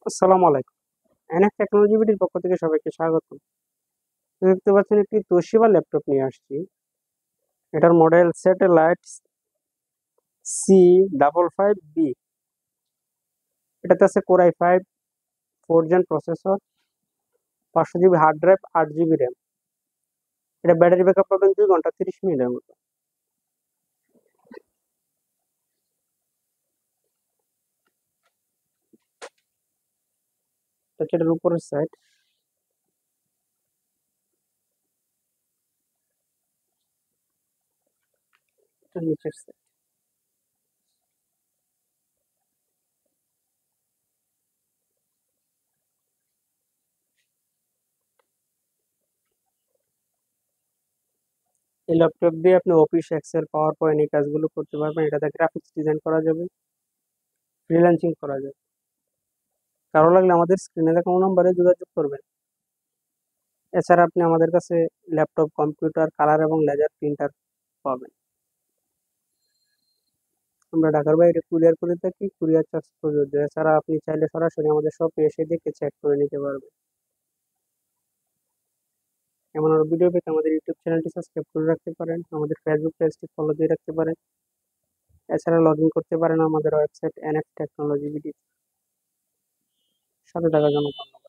আসসালামু আলাইকুম। NF technology বিডির পক্ষ থেকে সবাইকে স্বাগতম। দেখতে পাচ্ছেন একটি তোশিবা ল্যাপটপ নিয়ে আসছি। এটার মডেল স্যাটেলাইট C55B। এটাতে আছে core i5 4 gen processor, 500 GB hard drive, 8 GB RAM. এটা ব্যাটারি ব্যাকআপ পাবেন 2 ঘন্টা 30 মিনিটের মতো। এটা হচ্ছে এটার উপরের সাইড। এটা নিচের সাইড। এই ল্যাপটপ দিয়ে আপনি অফিস, এক্সেল, পাওয়ার পয়েন্ট এই কাজগুলো করতে পারবেন। এটাতে গ্রাফিক্স ডিজাইন করা যাবে, ফ্রিল্যান্সিং করা যাবে। কারো লাগলে আমাদের স্ক্রিনে দেখা নম্বরে যোগাযোগ করবেন। এছাড়া আপনি আমাদের কাছে ল্যাপটপ, কম্পিউটার, কালার এবং লেজার প্রিন্টার পাবেন। আমরা ঢাকার বাইরে কুরিয়ার করে থাকি, কুরিয়ার চার্জ প্রযোজ্য। এছাড়া আপনি চাইলে সরাসরি আমাদের শপে এসে দেখে চেক করে নিতে পারবেন। এমন আরো ভিডিও পেতে আমাদের ইউটিউব চ্যানেলটি সাবস্ক্রাইব করে রাখতে পারেন, আমাদের ফেসবুক পেজটি ফলো দিয়ে রাখতে পারেন। এছাড়া লগ ইন করতে পারেন আমাদের ওয়েবসাইট এনএফ টেকনোলজি বিডি। সাথে থাকার জন্য ধন্যবাদ।